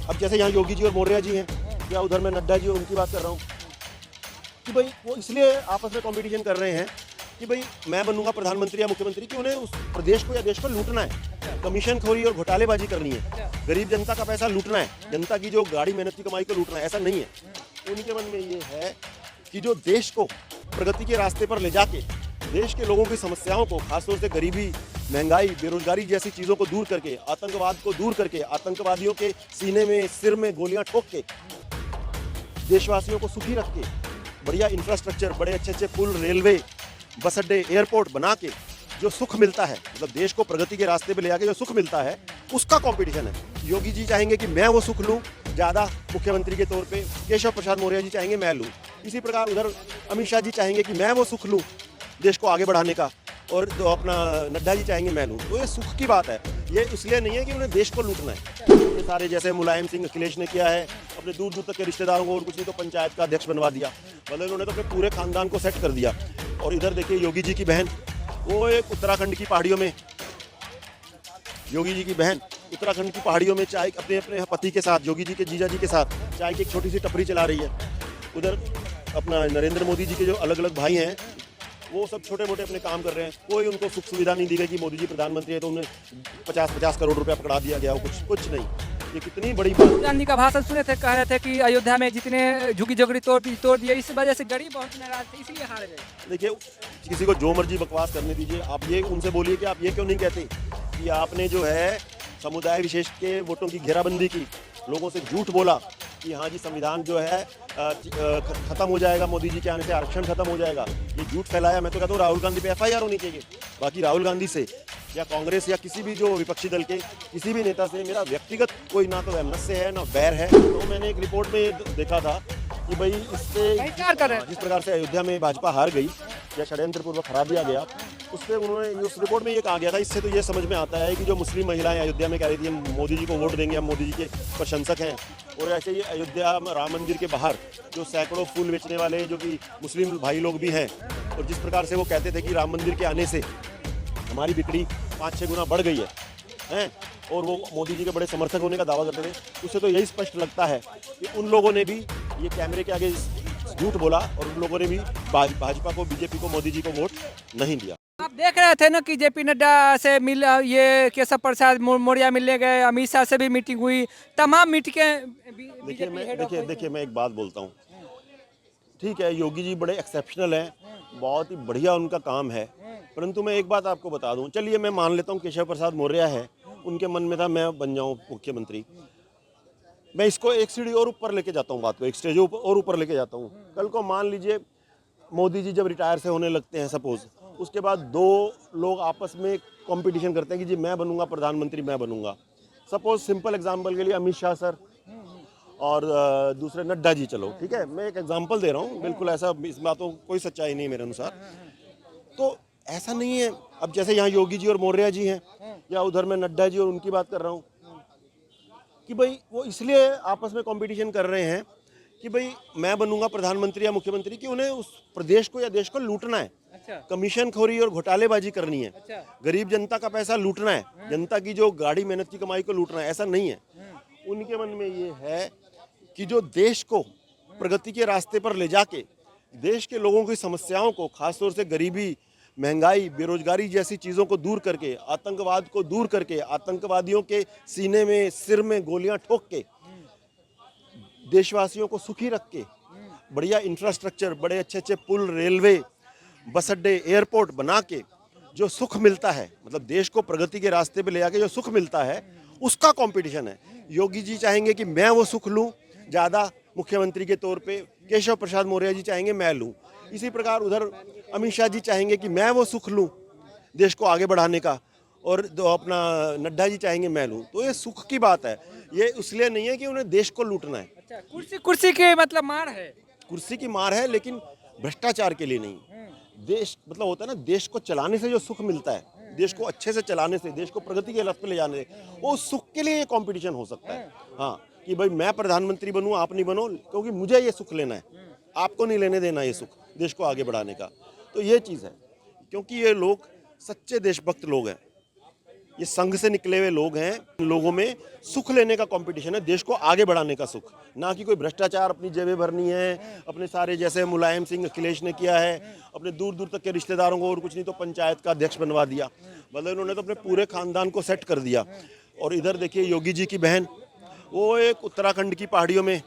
अब जैसे यहाँ योगी जी और मौर्य जी हैं, या उधर मैं नड्डा जी और उनकी बात कर रहा हूँ कि भाई वो इसलिए आपस में कंपटीशन कर रहे हैं कि भाई मैं बनूंगा प्रधानमंत्री या मुख्यमंत्री कि उन्हें उस प्रदेश को या देश को लूटना है, कमीशन खोरी और घोटालेबाजी करनी है, गरीब जनता का पैसा लूटना है, जनता की जो गाड़ी मेहनत की कमाई को लूटना है। ऐसा नहीं है। उनके मन में ये है कि जो देश को प्रगति के रास्ते पर ले जाके देश के लोगों की समस्याओं को, खासतौर से गरीबी, महंगाई, बेरोजगारी जैसी चीज़ों को दूर करके, आतंकवाद को दूर करके, आतंकवादियों के सीने में, सिर में गोलियां ठोक के, देशवासियों को सुखी रख के, बढ़िया इंफ्रास्ट्रक्चर, बड़े अच्छे अच्छे पुल, रेलवे, बस अड्डे, एयरपोर्ट बना के जो सुख मिलता है, मतलब देश को प्रगति के रास्ते पे ले जाके जो सुख मिलता है, उसका कंपटीशन है। योगी जी चाहेंगे कि मैं वो सुख लूं ज़्यादा मुख्यमंत्री के तौर पे, केशव प्रसाद मौर्य जी चाहेंगे मैं लूं। इसी प्रकार उधर अमित शाह जी चाहेंगे कि मैं वो सुख लूं देश को आगे बढ़ाने का, और जो अपना नड्डा जी चाहेंगे मैं लूं। तो ये सुख की बात है, ये इसलिए नहीं है कि उन्हें देश को लूटना है। ये सारे जैसे मुलायम सिंह अखिलेश ने किया है, अपने दूर दूर तक के रिश्तेदारों को और कुछ नहीं तो पंचायत का अध्यक्ष बनवा दिया, मतलब इन्होंने तो अपने पूरे खानदान को सेट कर दिया। और इधर देखिए योगी जी की बहन, वो एक उत्तराखंड की पहाड़ियों में, योगी जी की बहन उत्तराखंड की पहाड़ियों में चाय अपने अपने पति के साथ, योगी जी के जीजा जी के साथ चाय की एक छोटी सी टपरी चला रही है। उधर अपना नरेंद्र मोदी जी के जो अलग अलग भाई हैं, वो सब छोटे मोटे अपने काम कर रहे हैं। कोई उनको सुख सुविधा नहीं दी गई कि मोदी जी प्रधानमंत्री है तो उन्हें 50-50 करोड़ रुपया पकड़ा दिया गया हो, कुछ नहीं। ये कितनी बड़ी बात। राहुल गांधी का भाषण सुने थे, कह रहे थे कि अयोध्या में जितने झुग्गी झोपड़ी तोड़ दिए, इस वजह से गरीब बहुत नाराज थे, इसलिए हार गए। देखिए, किसी को जो मर्जी बकवास करने दीजिए, आप ये उनसे बोलिए कि आप ये क्यों नहीं कहते कि आपने जो है समुदाय विशेष के वोटों की घेराबंदी की, लोगों से झूठ बोला कि हाँ जी संविधान जो है खत्म हो जाएगा, मोदी जी के आने से आरक्षण खत्म हो जाएगा, ये झूठ फैलाया। मैं तो कहता हूँ राहुल गांधी पे FIR होनी चाहिए। बाकी राहुल गांधी से या कांग्रेस या किसी भी जो विपक्षी दल के किसी भी नेता से मेरा व्यक्तिगत कोई ना तो वैमनस्य है ना बैर है। तो मैंने एक रिपोर्ट में देखा था कि भाई इससे जिस प्रकार से अयोध्या में भाजपा हार गई या षड्यंत्रपूर्वक हरा दिया गया, उस पर उन्होंने उस रिपोर्ट में ये कहा गया था, इससे तो ये समझ में आता है कि जो मुस्लिम महिलाएं अयोध्या में कह रही थी हम मोदी जी को वोट देंगे, हम मोदी जी के प्रशंसक हैं, और ऐसे ही अयोध्या राम मंदिर के बाहर जो सैकड़ों फूल बेचने वाले जो कि मुस्लिम भाई लोग भी हैं, और जिस प्रकार से वो कहते थे कि राम मंदिर के आने से हमारी बिक्री 5-6 गुना बढ़ गई है, और वो मोदी जी के बड़े समर्थक होने का दावा करते थे, उससे तो यही स्पष्ट लगता है कि उन लोगों ने भी ये कैमरे के आगे झूठ बोला और उन लोगों ने भी भाजपा को, बीजेपी को, मोदी जी को वोट नहीं दिया। आप देख रहे थे ना कि JP नड्डा से मिल, ये केशव प्रसाद मौर्य मिलने गए, अमित शाह से भी मीटिंग हुई, तमाम मीटिंगें। देखिए मैं एक बात बोलता हूँ, ठीक है योगी जी बड़े एक्सेप्शनल हैं, बहुत ही बढ़िया उनका काम है, परंतु मैं एक बात आपको बता दूं, चलिए मैं मान लेता हूं केशव प्रसाद मौर्य है, उनके मन में था मैं बन जाऊं मुख्यमंत्री। मैं इसको एक सीढ़ी और ऊपर लेके जाता हूं, बात को एक स्टेज और ऊपर लेके जाता हूं। कल को मान लीजिए मोदी जी जब रिटायर से होने लगते हैं सपोज, उसके बाद दो लोग आपस में कंपटीशन करते हैं कि जी मैं बनूंगा प्रधानमंत्री, मैं बनूंगा। सपोज सिंपल एग्जाम्पल के लिए अमित शाह सर और दूसरे नड्डा जी, चलो ठीक है मैं एक एग्जांपल दे रहा हूँ, बिल्कुल ऐसा इस बातों कोई सच्चाई नहीं मेरे अनुसार। तो ऐसा नहीं है। अब जैसे यहाँ योगी जी और मौर्य जी हैं, या उधर मैं नड्डा जी और उनकी बात कर रहा हूँ कि भाई वो इसलिए आपस में कंपटीशन कर रहे हैं कि भाई मैं बनूंगा प्रधानमंत्री या मुख्यमंत्री कि उन्हें उस प्रदेश को या देश को लूटना है, कमीशन खोरी और घोटालेबाजी करनी है, गरीब जनता का पैसा लूटना है, जनता की जो गाड़ी मेहनत की कमाई को लूटना है। ऐसा नहीं है। उनके मन में ये है कि जो देश को प्रगति के रास्ते पर ले जाके देश के लोगों की समस्याओं को, खासतौर से गरीबी, महंगाई, बेरोजगारी जैसी चीज़ों को दूर करके, आतंकवाद को दूर करके, आतंकवादियों के सीने में, सिर में गोलियां ठोक के, देशवासियों को सुखी रख के, बढ़िया इंफ्रास्ट्रक्चर, बड़े अच्छे अच्छे पुल, रेलवे, बस अड्डे, एयरपोर्ट बना के जो सुख मिलता है, मतलब देश को प्रगति के रास्ते पे ले जाके जो सुख मिलता है, उसका कंपटीशन है। योगी जी चाहेंगे कि मैं वो सुख लूं ज़्यादा मुख्यमंत्री के तौर पे, केशव प्रसाद मौर्य जी चाहेंगे मैं लूं। इसी प्रकार उधर अमित शाह जी चाहेंगे कि मैं वो सुख लूं देश को आगे बढ़ाने का, और जो अपना नड्डा जी चाहेंगे मैं लूं। तो ये सुख की बात है, ये इसलिए नहीं है कि उन्हें देश को लूटना है। कुर्सी के मतलब मार है, कुर्सी की मार है, लेकिन भ्रष्टाचार के लिए नहीं। देश मतलब होता है ना, देश को चलाने से जो सुख मिलता है, देश को अच्छे से चलाने से, देश को प्रगति के लक्ष्य पे ले जाने से, वो सुख के लिए ये कंपटीशन हो सकता है। हाँ, कि भाई मैं प्रधानमंत्री बनूं, आप नहीं बनो, क्योंकि मुझे ये सुख लेना है, आपको नहीं लेने देना ये सुख देश को आगे बढ़ाने का। तो ये चीज़ है, क्योंकि ये लोग सच्चे देशभक्त लोग हैं। ये संघ से निकले हुए लोग हैं। इन लोगों में सुख लेने का कंपटीशन है, देश को आगे बढ़ाने का सुख, ना कि कोई भ्रष्टाचार अपनी जेबें भरनी है। अपने सारे जैसे मुलायम सिंह अखिलेश ने किया है, अपने दूर दूर तक के रिश्तेदारों को और कुछ नहीं तो पंचायत का अध्यक्ष बनवा दिया। मतलब इन्होंने तो अपने पूरे खानदान को सेट कर दिया। और इधर देखिए योगी जी की बहन, वो एक उत्तराखंड की पहाड़ियों में,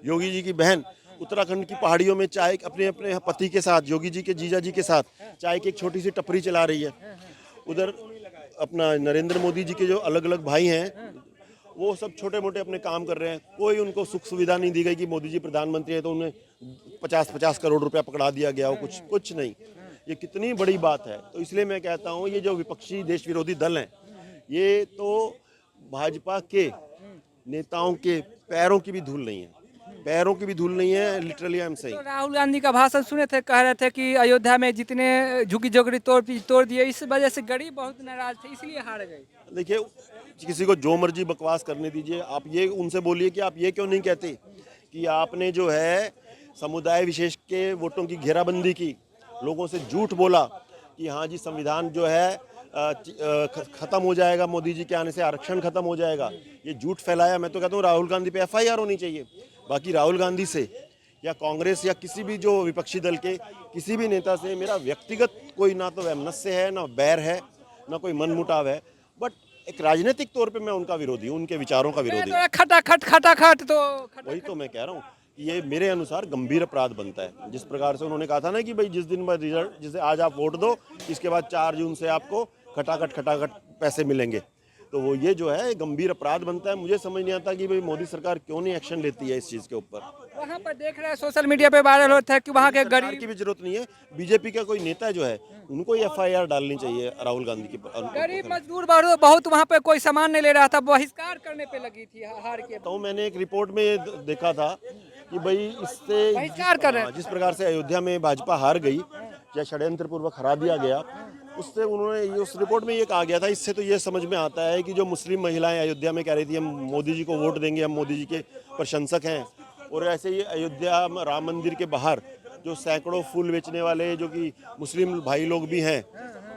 योगी जी की बहन उत्तराखंड की पहाड़ियों में चाय अपने अपने पति के साथ, योगी जी के जीजा जी के साथ चाय की एक छोटी सी टपरी चला रही है। उधर अपना नरेंद्र मोदी जी के जो अलग अलग भाई हैं, वो सब छोटे मोटे अपने काम कर रहे हैं। कोई उनको सुख सुविधा नहीं दी गई कि मोदी जी प्रधानमंत्री है तो उन्हें 50-50 करोड़ रुपया पकड़ा दिया गया हो, कुछ नहीं। ये कितनी बड़ी बात है। तो इसलिए मैं कहता हूँ ये जो विपक्षी देश विरोधी दल हैं, ये तो भाजपा के नेताओं के पैरों की भी धूल नहीं है, पैरों की भी धूल नहीं है, लिटरली आई एम सेइंग। तो राहुल गांधी का भाषण सुने थे, कह रहे थे कि अयोध्या में जितने झुग्गी झोपड़ी तोड़ दिए, इस वजह से गरीब बहुत नाराज थे, इसलिए हार गए। देखिए, किसी को जो मर्जी बकवास करने दीजिए। आप ये उनसे बोलिए कि आप ये क्यों नहीं कहते कि आपने जो है समुदाय विशेष के वोटों की घेराबंदी की, लोगों से झूठ बोला कि हाँ जी संविधान जो है खत्म हो जाएगा, मोदी जी के आने से आरक्षण खत्म हो जाएगा, ये झूठ फैलाया। मैं तो कहता हूँ राहुल गांधी पे FIR होनी चाहिए। बाकी राहुल गांधी से या कांग्रेस या किसी भी जो विपक्षी दल के किसी भी नेता से मेरा व्यक्तिगत कोई ना तो वैमनस्य है, ना बैर है, ना कोई मनमुटाव है, बट एक राजनीतिक तौर पे मैं उनका विरोधी हूँ, उनके विचारों का विरोधी हूँ। खटाखट तो वही तो मैं कह रहा हूँ, ये मेरे अनुसार गंभीर अपराध बनता है। जिस प्रकार से उन्होंने कहा था ना कि भाई जिस दिन रिजल्ट, जिसे आज आप वोट दो, इसके बाद 4 जून से आपको खटाखट पैसे मिलेंगे, तो वो ये जो है गंभीर अपराध बनता है। मुझे समझ नहीं आता कि भाई मोदी सरकार क्यों नहीं एक्शन लेती है इस चीज़ के ऊपर। वहाँ पर देख रहे हैं सोशल मीडिया पे वायरल होता है कि वहाँ के सरकार गरीब की भी जरूरत नहीं है, बीजेपी का कोई नेता जो है उनको ही FIR डालनी चाहिए राहुल गांधी की। गरीब मजदूर बहुत वहाँ पे कोई सामान नहीं ले रहा था, बहिष्कार करने पे लगी थी हार के। तो मैंने एक रिपोर्ट में ये देखा था कि भाई इससे बहिष्कार कर रहे हैं। जिस प्रकार से अयोध्या में भाजपा हार गई या षड्यंत्र पूर्वक हरा दिया गया, उससे उन्होंने उस रिपोर्ट में ये कहा गया था, इससे तो ये समझ में आता है कि जो मुस्लिम महिलाएं अयोध्या में कह रही थी हम मोदी जी को वोट देंगे, हम मोदी जी के प्रशंसक हैं, और ऐसे ही अयोध्या राम मंदिर के बाहर जो सैकड़ों फूल बेचने वाले जो कि मुस्लिम भाई लोग भी हैं,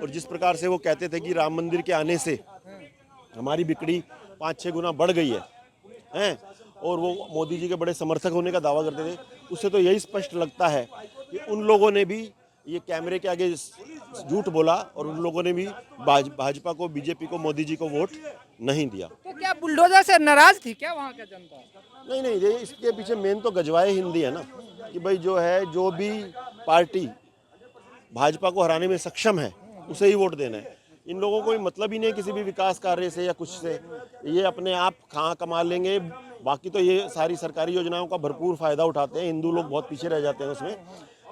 और जिस प्रकार से वो कहते थे कि राम मंदिर के आने से हमारी बिक्री 5-6 गुना बढ़ गई है, और वो मोदी जी के बड़े समर्थक होने का दावा करते थे, उससे तो यही स्पष्ट लगता है कि उन लोगों ने भी ये कैमरे के आगे झूठ बोला और उन लोगों ने भी भाजपा को, बीजेपी को, मोदी जी को वोट नहीं दिया। तो क्या बुलडोजर से नाराज थी क्या वहाँ का जनता? नहीं, ये इसके पीछे मेन तो गजवाए हिंदी है ना, कि भाई जो है जो भी पार्टी भाजपा को हराने में सक्षम है उसे ही वोट देना है। इन लोगों को कोई मतलब ही नहीं किसी भी विकास कार्य से या कुछ से, ये अपने आप कहाँ कमा लेंगे। बाकी तो ये सारी सरकारी योजनाओं का भरपूर फायदा उठाते हैं, हिंदू लोग बहुत पीछे रह जाते हैं उसमें,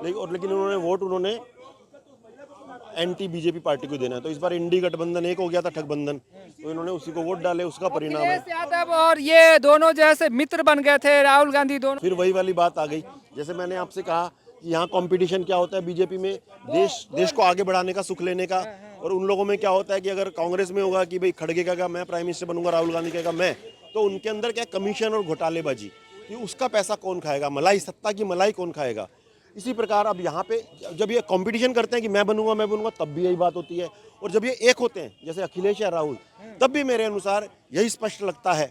लेकिन उन्होंने एंटी बीजेपी पार्टी को देना है। तो इस बार इंडी गठबंधन एक हो गया था, ठगबंधन, तो इन्होंने उसी को वोट डाले, उसका परिणाम है। अखिलेश यादव और ये दोनों जैसे मित्र बन गए थे, राहुल गांधी दोनों। फिर वही वाली बात आ गई, जैसे मैंने आपसे कहा कि यहाँ कंपटीशन क्या होता है बीजेपी में, देश को आगे बढ़ाने का, सुख लेने का, और उन लोगों में क्या होता है कि अगर कांग्रेस में होगा कि भाई खड़गे का मैं प्राइम मिनिस्टर बनूंगा, राहुल गांधी कहेगा मैं, तो उनके अंदर क्या कमीशन और घोटालेबाजी, कि उसका पैसा कौन खाएगा, मलाई, सत्ता की मलाई कौन खाएगा। इसी प्रकार अब यहाँ पे जब ये कंपटीशन करते हैं कि मैं बनूंगा, तब भी यही बात होती है, और जब ये एक होते हैं जैसे अखिलेश या राहुल, तब भी मेरे अनुसार यही स्पष्ट लगता है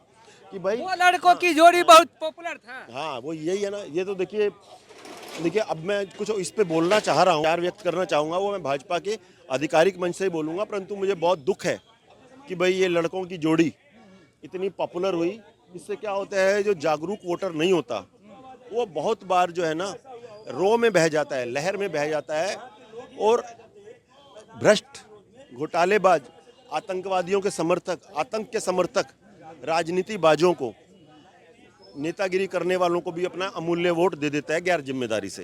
कि भाई वो लड़कों की जोड़ी बहुत पॉपुलर था। हाँ, वो यही है ना। ये तो देखिए अब मैं कुछ इस पे बोलना चाह रहा हूँ, प्यार व्यक्त करना चाहूँगा, वो मैं भाजपा के आधिकारिक मंच से ही बोलूँगा, परंतु मुझे बहुत दुख है कि भाई ये लड़कों की जोड़ी इतनी पॉपुलर हुई। इससे क्या होता है, जो जागरूक वोटर नहीं होता वो बहुत बार जो है ना रो में बह जाता है, लहर में बह जाता है, और भ्रष्ट, घोटालेबाज, आतंकवादियों के समर्थक, आतंक के समर्थक, राजनीतिबाजों को, नेतागिरी करने वालों को भी अपना अमूल्य वोट दे देता है गैर जिम्मेदारी से।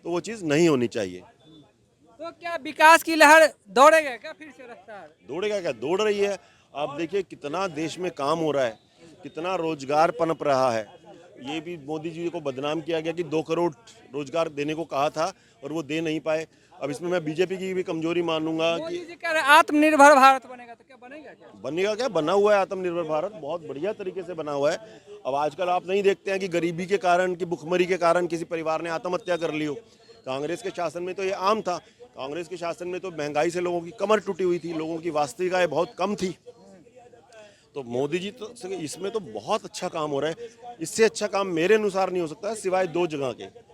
तो वो चीज़ नहीं होनी चाहिए। तो क्या विकास की लहर दौड़ेगा क्या फिर से रफ्तार? दौड़ेगा क्या, दौड़ रही है। आप देखिए कितना देश में काम हो रहा है, कितना रोजगार पनप रहा है। ये भी मोदी जी को बदनाम किया गया कि 2 करोड़ रोजगार देने को कहा था और वो दे नहीं पाए। अब इसमें मैं बीजेपी की भी कमजोरी मानूंगा कि मोदी जी कह रहे आत्मनिर्भर भारत बनेगा, तो क्या बनेगा क्या? बनेगा क्या, बना हुआ है आत्मनिर्भर भारत, बहुत बढ़िया तरीके से बना हुआ है। अब आजकल आप नहीं देखते हैं कि गरीबी के कारण, कि भुखमरी के कारण किसी परिवार ने आत्महत्या कर ली हो। कांग्रेस के शासन में तो ये आम था कांग्रेस के शासन में तो महंगाई से लोगों की कमर टूटी हुई थी, लोगों की वास्तविक आय बहुत कम थी। तो मोदी जी तो इसमें तो बहुत अच्छा काम हो रहा है। इससे अच्छा काम मेरे अनुसार नहीं हो सकता है, सिवाय 2 जगह के।